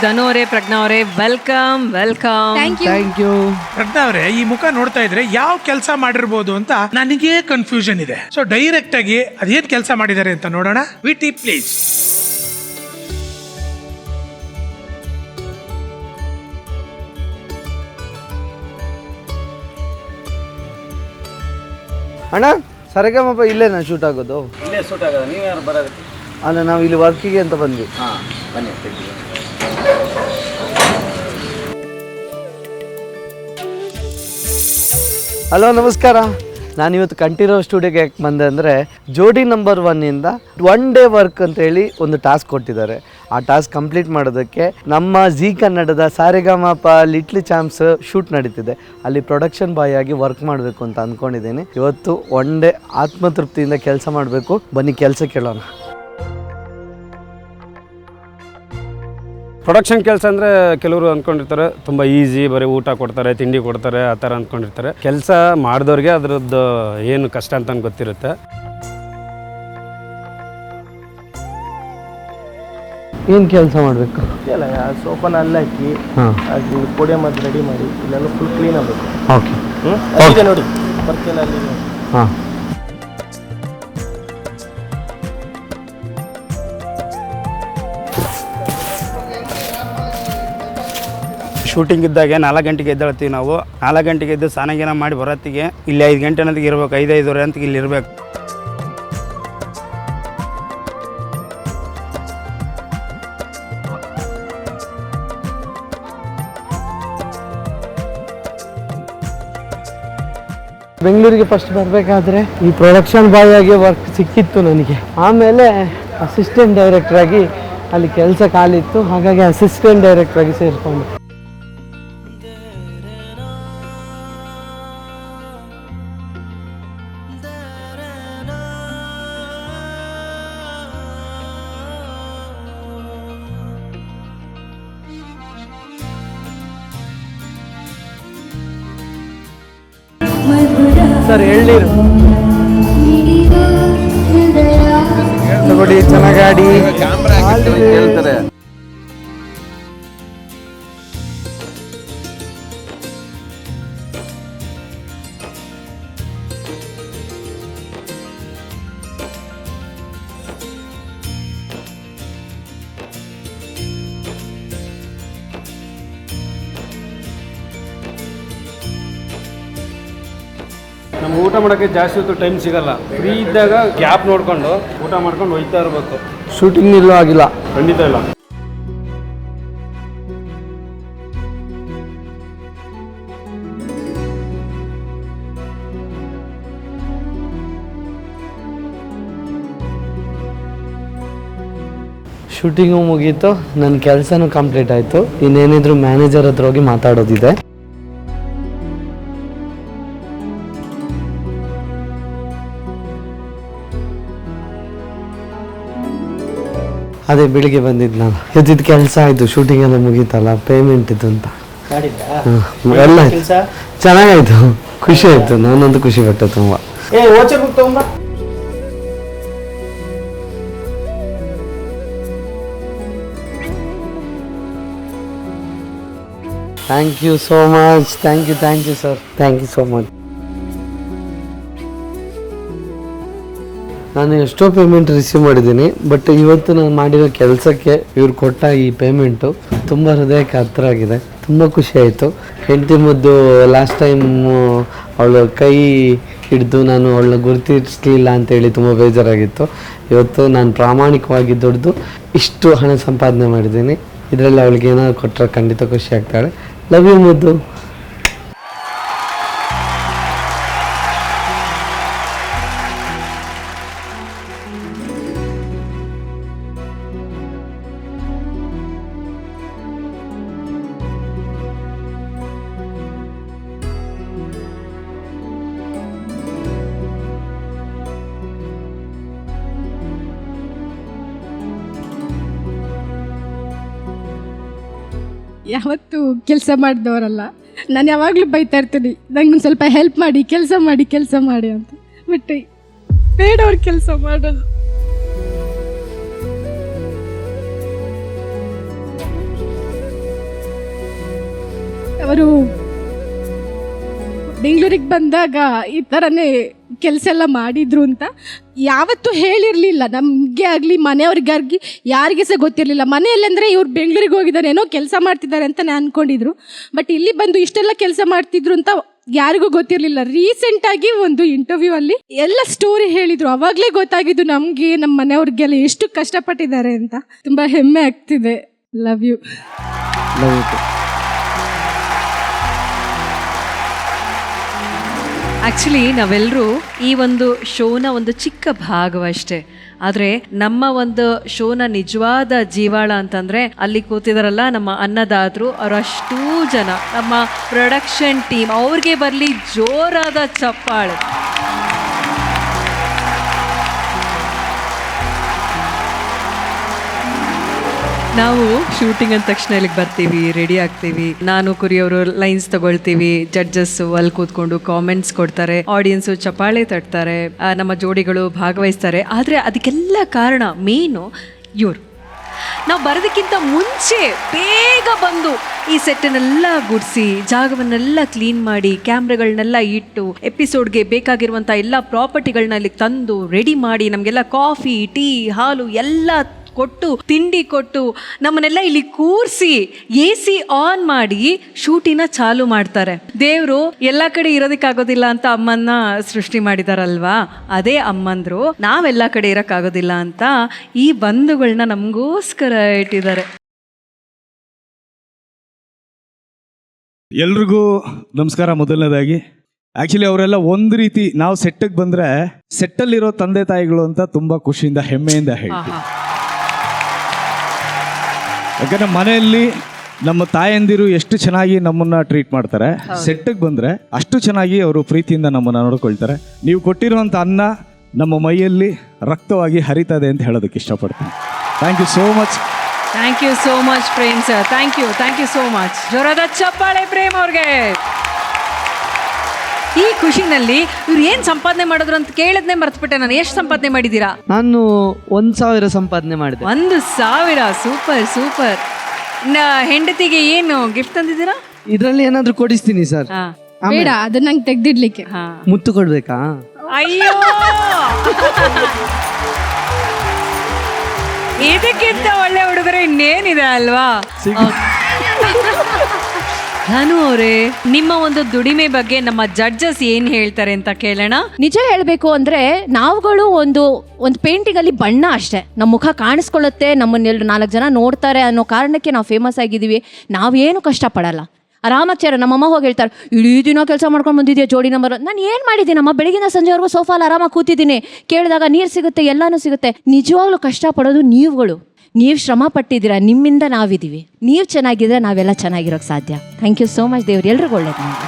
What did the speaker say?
ಧನು ಅವರೇ, ಪ್ರಜ್ಞಾ ಅವರೇ, welcome. Thank you. ಪ್ರಜ್ಞಾ ಅವರೇ, ಈ ಮುಖ ನೋಡ್ತಾ ಇದ್ರೆ ಯಾವ ಕೆಲಸ ಮಾಡಿರ್ಬೋದು ಅಂತ ನನಗೆ ಕನ್ಫ್ಯೂಷನ್ ಇದೆ. ಸೊ ಡೈರೆಕ್ಟ್ ಆಗಿ ಅದೇನ್ ಕೆಲಸ ಮಾಡಿದ್ದಾರೆ ಅಂತ ನೋಡೋಣ. ವಿಟಿ ಪ್ಲೀಸ್. ಅಣ್ಣ, ಸರಿಗಮಪ ಇಲ್ಲೇ ನಾನು ಶೂಟ್ ಆಗೋದು? ಇಲ್ಲೇ ಶೂಟ್ ಆಗೋದು. ನೀವು ಯಾರು ಬರೋದಕ್ಕೆ? ಅಲ್ಲ, ನಾವು ಇಲ್ಲಿ ವರ್ಕಿಗೆ ಅಂತ ಬಂದ್ವಿ. ಹಾಂ, ಬನ್ನಿ. ಹಲೋ, ನಮಸ್ಕಾರ. ನಾನಿವತ್ತು ಕಂಠೀರವ ಸ್ಟುಡಿಯೋಗೆ ಯಾಕೆ ಬಂದೆ ಅಂದರೆ, ಜೋಡಿ ನಂಬರ್ 1 1 ಡೇ ವರ್ಕ್ ಅಂತೇಳಿ ಒಂದು ಟಾಸ್ಕ್ ಕೊಟ್ಟಿದ್ದಾರೆ. ಆ ಟಾಸ್ಕ್ ಕಂಪ್ಲೀಟ್ ಮಾಡೋದಕ್ಕೆ ನಮ್ಮ ಜಿ ಕನ್ನಡದ ಸಾರೆಗಮಪ ಲಿಟ್ಲ್ ಚಾಂಪ್ಸ್ ಶೂಟ್ ನಡೀತಿದೆ. ಅಲ್ಲಿ ಪ್ರೊಡಕ್ಷನ್ ಬಾಯ್ ಆಗಿ ವರ್ಕ್ ಮಾಡಬೇಕು ಅಂತ ಅಂದ್ಕೊಂಡಿದ್ದೀನಿ. ಇವತ್ತು 1 ಡೇ ಆತ್ಮತೃಪ್ತಿಯಿಂದ ಕೆಲಸ ಮಾಡಬೇಕು. ಬನ್ನಿ ಕೆಲಸ ಕೇಳೋಣ. ಪ್ರೊಡಕ್ಷನ್ ಕೆಲಸ ಅಂದರೆ ಕೆಲವರು ಅಂದ್ಕೊಂಡಿರ್ತಾರೆ ತುಂಬ ಈಸಿ, ಬರೀ ಊಟ ಕೊಡ್ತಾರೆ, ತಿಂಡಿ ಕೊಡ್ತಾರೆ, ಆ ಥರ ಅಂದ್ಕೊಂಡಿರ್ತಾರೆ. ಕೆಲಸ ಮಾಡಿದವ್ರಿಗೆ ಅದರದ್ದು ಏನು ಕಷ್ಟ ಅಂತ ಗೊತ್ತಿರುತ್ತೆ. ಏನು ಕೆಲಸ ಮಾಡಬೇಕು? ಇಲ್ಲ, ಸೋಪನ ಅಲ್ಲಿ ಹಾಕಿ ಅದು ಪೊಡಿ ಮತ್ತು ರೆಡಿ ಮಾಡಿ ಇಲ್ಲೆಲ್ಲ ಫುಲ್ ಕ್ಲೀನ್ ಆಗಬೇಕು. ಓಕೆ, ಈಗ ನೋಡಿ ಬರ್ತಿಲ್ಲ ಅಲ್ಲಿ. ಹಾಂ, ಶೂಟಿಂಗ್ ಇದ್ದಾಗೆ 4 ಗಂಟೆಗೆ ಎದ್ದೇಳ್ತೀವಿ ನಾವು. 4 ಗಂಟೆಗೆ ಎದ್ದು ಸ್ನಾನ ಮಾಡಿ ಬರೋತ್ತಿಗೆ ಇಲ್ಲಿ 5 ಗಂಟೆ ಅನ್ನೋದಕ್ಕೆ ಇರಬೇಕು. 5-5:30 ಅಂತ ಇಲ್ಲಿ ಇರಬೇಕು. ಬೆಂಗಳೂರಿಗೆ ಫಸ್ಟ್ ಬರಬೇಕಾದ್ರೆ ಈ ಪ್ರೊಡಕ್ಷನ್ ಬಾಯ್ ಆಗಿ ವರ್ಕ್ ಸಿಕ್ಕಿತ್ತು ನನಗೆ. ಆಮೇಲೆ ಅಸಿಸ್ಟೆಂಟ್ ಡೈರೆಕ್ಟರ್ ಆಗಿ ಅಲ್ಲಿ ಕೆಲಸ ಖಾಲಿತ್ತು, ಹಾಗಾಗಿ ಅಸಿಸ್ಟೆಂಟ್ ಡೈರೆಕ್ಟರ್ ಆಗಿ ಸೇರಿಕೊಂಡೆ. ಸರ್, ಎಳ್ನೀರು ತಗೊಳ್ಳಿ, ಚೆನ್ನಾಗಿ ಹೇಳ್ತಾರೆ. ನಮ್ಗೆ ಊಟ ಮಾಡೋಕ್ಕೆ ಜಾಸ್ತಿ ಹೊತ್ತು ಟೈಮ್ ಸಿಗಲ್ಲ. ಫ್ರೀ ಇದ್ದಾಗ ಗ್ಯಾಪ್ ನೋಡ್ಕೊಂಡು ಊಟ ಮಾಡ್ಕೊಂಡು ಹೋಗ್ತಾ ಇರಬೇಕು. ಶೂಟಿಂಗ್ ನಿಲ್ಲೋ ಆಗಿಲ್ಲ, ಖಂಡಿತ ಇಲ್ಲ. ಶೂಟಿಂಗು ಮುಗೀತು, ನನ್ನ ಕೆಲಸನೂ ಕಂಪ್ಲೀಟ್ ಆಯಿತು. ಇನ್ನೇನಿದ್ರು ಮ್ಯಾನೇಜರ್ ಹತ್ರ ಹೋಗಿ ಮಾತಾಡೋದಿದೆ. ಅದೇ ಬೆಳಿಗ್ಗೆ ಬಂದಿದ್ದು ನಾನು. ಇವತ್ತಿದ್ದು ಕೆಲಸ ಆಯಿತು, ಶೂಟಿಂಗ್ ಎಲ್ಲ ಮುಗೀತಲ್ಲ, ಪೇಮೆಂಟ್ ಇದು ಅಂತ ಎಲ್ಲ ಆಯ್ತು. ಚೆನ್ನಾಗಾಯ್ತು, ಖುಷಿ ಆಯಿತು. ನಾನಂತೂ ಖುಷಿ ಪಟ್ಟೆ ತುಂಬ. Thank you so much. Thank you sir, thank you so much. ನಾನು ಎಷ್ಟೋ ಪೇಮೆಂಟ್ ರಿಸೀವ್ ಮಾಡಿದ್ದೀನಿ, ಬಟ್ ಇವತ್ತು ನಾನು ಮಾಡಿರೋ ಕೆಲಸಕ್ಕೆ ಇವ್ರು ಕೊಟ್ಟ ಈ ಪೇಮೆಂಟು ತುಂಬ ಹೃದಯಕ್ಕೆ ಹತ್ತಿರ ಆಗಿದೆ. ತುಂಬ ಖುಷಿ ಆಯಿತು. ಹೆಂಡತಿ ಮುದ್ದು ಲಾಸ್ಟ್ ಟೈಮು ಅವಳ ಕೈ ಹಿಡಿದು ನಾನು ಅವಳನ್ನ ಗುರುತಿಸಲಿಲ್ಲ ಅಂತೇಳಿ ತುಂಬ ಬೇಜಾರಾಗಿತ್ತು. ಇವತ್ತು ನಾನು ಪ್ರಾಮಾಣಿಕವಾಗಿ ದುಡಿದು ಇಷ್ಟು ಹಣ ಸಂಪಾದನೆ ಮಾಡಿದ್ದೀನಿ. ಇದರಲ್ಲಿ ಅವಳಿಗೆ ಏನಾದ್ರು ಕೊಟ್ಟರೆ ಖಂಡಿತ ಖುಷಿ ಆಗ್ತಾಳೆ. ಲವ್ ಯು ಮುದ್ದು. ಯಾವತ್ತೂ ಕೆಲಸ ಮಾಡಿದವರಲ್ಲ. ನಾನು ಯಾವಾಗಲೂ ಬೈತಾ ಇರ್ತೀನಿ, ನಂಗೆ ಒಂದು ಸ್ವಲ್ಪ ಹೆಲ್ಪ್ ಮಾಡಿ, ಕೆಲಸ ಮಾಡಿ ಅಂತ. ಬಟ್ ಬೇಡವ್ರು ಕೆಲಸ ಮಾಡೋದು. ಅವರು ಬೆಂಗಳೂರಿಗೆ ಬಂದಾಗ ಈ ಥರನೇ ಕೆಲಸ ಎಲ್ಲ ಮಾಡಿದ್ರು ಅಂತ ಯಾವತ್ತೂ ಹೇಳಿರಲಿಲ್ಲ. ನಮಗೆ ಆಗಲಿ ಮನೆಯವ್ರಿಗಾಗಲಿ ಯಾರಿಗೆ ಸಹ ಗೊತ್ತಿರಲಿಲ್ಲ. ಮನೆಯಲ್ಲಂದರೆ ಇವ್ರು ಬೆಂಗಳೂರಿಗೆ ಹೋಗಿದ್ದಾರೆ, ಏನೋ ಕೆಲಸ ಮಾಡ್ತಿದ್ದಾರೆ ಅಂತಲೇ ಅಂದ್ಕೊಂಡಿದ್ರು. ಬಟ್ ಇಲ್ಲಿ ಬಂದು ಇಷ್ಟೆಲ್ಲ ಕೆಲಸ ಮಾಡ್ತಿದ್ರು ಅಂತ ಯಾರಿಗೂ ಗೊತ್ತಿರಲಿಲ್ಲ. ರೀಸೆಂಟಾಗಿ ಒಂದು ಇಂಟರ್ವ್ಯೂ ಅಲ್ಲಿ ಎಲ್ಲ ಸ್ಟೋರಿ ಹೇಳಿದರು. ಅವಾಗಲೇ ಗೊತ್ತಾಗಿದ್ದು ನಮಗೆ, ನಮ್ಮ ಮನೆಯವ್ರಿಗೆಲ್ಲ ಎಷ್ಟು ಕಷ್ಟಪಟ್ಟಿದ್ದಾರೆ ಅಂತ. ತುಂಬ ಹೆಮ್ಮೆ ಆಗ್ತಿದೆ. Love you. Love you. Actually ನಾವೆಲ್ಲರೂ ಈ ಒಂದು ಶೋನ ಒಂದು ಚಿಕ್ಕ ಭಾಗವಷ್ಟೇ. ಆದರೆ ನಮ್ಮ ಒಂದು ಶೋನ ನಿಜವಾದ ಜೀವಾಳ ಅಂತಂದರೆ ಅಲ್ಲಿ ಕೂತಿದಾರಲ್ಲ ನಮ್ಮ ಅನ್ನದಾತರು, ಅವರಷ್ಟೂ ಜನ, ನಮ್ಮ ಪ್ರೊಡಕ್ಷನ್ ಟೀಮ್, ಅವ್ರಿಗೆ ಬರಲಿ ಜೋರಾದ ಚಪ್ಪಾಳೆ. ನಾವು ಶೂಟಿಂಗ್ ಅಂದ ತಕ್ಷಣ ಇಲ್ಲಿಗೆ ಬರ್ತೀವಿ, ರೆಡಿ ಆಗ್ತೀವಿ. ನಾನು ಕುರಿಯವರು ಲೈನ್ಸ್ ತಗೊಳ್ತೀವಿ, ಜಡ್ಜಸ್ಸು ಅಲ್ಲಿ ಕೂತ್ಕೊಂಡು ಕಾಮೆಂಟ್ಸ್ ಕೊಡ್ತಾರೆ, ಆಡಿಯನ್ಸು ಚಪ್ಪಾಳೆ ತಟ್ತಾರೆ, ನಮ್ಮ ಜೋಡಿಗಳು ಭಾಗವಹಿಸ್ತಾರೆ. ಆದರೆ ಅದಕ್ಕೆಲ್ಲ ಕಾರಣ ಮೇನು ಇವರು. ನಾವು ಬರೋದಕ್ಕಿಂತ ಮುಂಚೆ ಬೇಗ ಬಂದು ಈ ಸೆಟ್ಟನ್ನೆಲ್ಲ ಗುಡಿಸಿ, ಜಾಗವನ್ನೆಲ್ಲ ಕ್ಲೀನ್ ಮಾಡಿ, ಕ್ಯಾಮ್ರಾಗಳನ್ನೆಲ್ಲ ಇಟ್ಟು, ಎಪಿಸೋಡ್ಗೆ ಬೇಕಾಗಿರುವಂಥ ಎಲ್ಲ ಪ್ರಾಪರ್ಟಿಗಳನ್ನ ಇಲ್ಲಿ ತಂದು ರೆಡಿ ಮಾಡಿ, ನಮಗೆಲ್ಲ ಕಾಫಿ, ಟೀ, ಹಾಲು ಎಲ್ಲ ಕೊಟ್ಟು, ತಿಂಡಿ ಕೊಟ್ಟು, ನಮ್ಮನ್ನೆಲ್ಲ ಇಲ್ಲಿ ಕೂರಿಸಿ AC ಆನ್ ಮಾಡಿ ಶೂಟಿನ ಚಾಲು ಮಾಡ್ತಾರೆ. ದೇವರು ಎಲ್ಲ ಕಡೆ ಇರೋದಕ್ಕಾಗೋದಿಲ್ಲ ಅಂತ ಅಮ್ಮನ್ನ ಸೃಷ್ಟಿ ಮಾಡಿದಾರಲ್ವಾ, ಅದೇ ಅಮ್ಮಂದ್ರು ನಾವೆಲ್ಲ ಕಡೆ ಇರೋಕ್ಕಾಗೋದಿಲ್ಲ ಅಂತ ಈ ಬಂಧುಗಳನ್ನ ನಮಗೋಸ್ಕರ ಇಟ್ಟಿದ್ದಾರೆ. ಎಲ್ರಿಗೂ ನಮಸ್ಕಾರ. ಮೊದಲನೇದಾಗಿ ಆ್ಯಕ್ಚುಲಿ ಅವರೆಲ್ಲ ಒಂದು ರೀತಿ, ನಾವು ಸೆಟ್ಟಿಗೆ ಬಂದರೆ ಸೆಟ್ಟಲ್ಲಿರೋ ತಂದೆ ತಾಯಿಗಳು ಅಂತ ತುಂಬ ಖುಷಿಯಿಂದ ಹೆಮ್ಮೆಯಿಂದ ಹೇಳ್ತೀವಿ. ಯಾಕಂದರೆ ಮನೆಯಲ್ಲಿ ನಮ್ಮ ತಾಯಂದಿರು ಎಷ್ಟು ಚೆನ್ನಾಗಿ ನಮ್ಮನ್ನು ಟ್ರೀಟ್ ಮಾಡ್ತಾರೆ, ಸೆಟ್ಟಿಗೆ ಬಂದರೆ ಅಷ್ಟು ಚೆನ್ನಾಗಿ ಅವರು ಪ್ರೀತಿಯಿಂದ ನಮ್ಮನ್ನು ನೋಡ್ಕೊಳ್ತಾರೆ. ನೀವು ಕೊಟ್ಟಿರುವಂಥ ಅನ್ನ ನಮ್ಮ ಮೈಯಲ್ಲಿ ರಕ್ತವಾಗಿ ಹರಿತದೆ ಅಂತ ಹೇಳೋದಕ್ಕೆ ಇಷ್ಟಪಡ್ತೀನಿ. Thank you so much. Thank you so much Prem sir. Thank you so much. ಜೋರಾದ ಚಪ್ಪಾಳೆ ಪ್ರೇಮ್ ಅವ್ರಿಗೆ. ಈ ಖುಷಿನಲ್ಲಿ ಇವ್ರು ಏನು ಸಂಪಾದನೆ ಮಾಡಿದ್ರು ಅಂತ ಕೇಳಿದ್ನೇ ಮರ್ತ್ಬಿಟ್ಟೆ ನಾನು. ಎಷ್ಟು ಸಂಪಾದನೆ ಮಾಡಿದ್ದೀರಾ? ನಾನು 1,000 ಸಂಪಾದನೆ ಮಾಡಿದೆ. 1,000. Super super. ಹೆಂಡತಿಗೆ ಏನು ಗಿಫ್ಟ್ ತಂದಿದ್ದೀರಾ? ಇದರಲ್ಲಿ ಏನಾದರೂ ಕೊಡಿಸ್ತೀನಿ ಸರ್. ಬೇಡ, ಅದನ್ನ ನಂಗೆ ತೆಗ್ದಿಡ್ಲಿಕ್ಕೆ. ಮುತ್ತು ಕೊಡ್ಬೇಕಾ? ಅಯ್ಯೋ, ಇದಕ್ಕಿಂತ ಒಳ್ಳೆ ಹುಡುಗರು ಇನ್ನೇನಿದೆ ಅಲ್ವಾ? ಧನು ಅವರೇ, ನಿಮ್ಮ ಒಂದು ದುಡಿಮೆ ಬಗ್ಗೆ ನಮ್ಮ ಜಡ್ಜಸ್ ಏನ್ ಹೇಳ್ತಾರೆ ಅಂತ ಕೇಳೋಣ. ನಿಜ ಹೇಳಬೇಕು ಅಂದ್ರೆ ನಾವುಗಳು ಒಂದು ಪೇಂಟಿಂಗ್ ಅಲ್ಲಿ ಬಣ್ಣ ಅಷ್ಟೇ. ನಮ್ಮ ಮುಖ ಕಾಣಿಸ್ಕೊಳ್ಳುತ್ತೆ, ನಮ್ಮನ್ನೆಲ್ಲರೂ 4 ಜನ ನೋಡ್ತಾರೆ ಅನ್ನೋ ಕಾರಣಕ್ಕೆ ನಾವು ಫೇಮಸ್ ಆಗಿದ್ದೀವಿ. ನಾವೇನು ಕಷ್ಟಪಡಲ್ಲ, ಆರಾಮಾಗ್ತಾರ. ನಮ್ಮಮ್ಮ ಹೋಗಿ ಹೇಳ್ತಾರೆ, ಇಡೀ ದಿನ ಕೆಲಸ ಮಾಡ್ಕೊಂಡು ಬಂದಿದ್ಯಾ ಜೋಡಿ ನಂಬರ್. ನಾನು ಏನು ಮಾಡಿದ್ದೀನಮ್ಮ, ಬೆಳಗಿನ ಸಂಜೆವರೆಗೂ ಸೋಫಾಲ್ ಆರಾಮಾಗಿ ಕೂತಿದ್ದೀನಿ. ಕೇಳಿದಾಗ ನೀರು ಸಿಗುತ್ತೆ, ಎಲ್ಲನೂ ಸಿಗುತ್ತೆ. ನಿಜವಾಗ್ಲೂ ಕಷ್ಟಪಡೋದು ನೀವುಗಳು. ನೀವು ಶ್ರಮ ಪಟ್ಟಿದ್ದೀರಾ, ನಿಮ್ಮಿಂದ ನಾವಿದ್ದೀವಿ. ನೀವು ಚೆನ್ನಾಗಿದ್ರೆ ನಾವೆಲ್ಲ ಚೆನ್ನಾಗಿರೋಕ್ಕೆ ಸಾಧ್ಯ. Thank you so much. ದೇವ್ರು ಎಲ್ರಿಗೂ ಒಳ್ಳೇದು ಮಾಡಿ.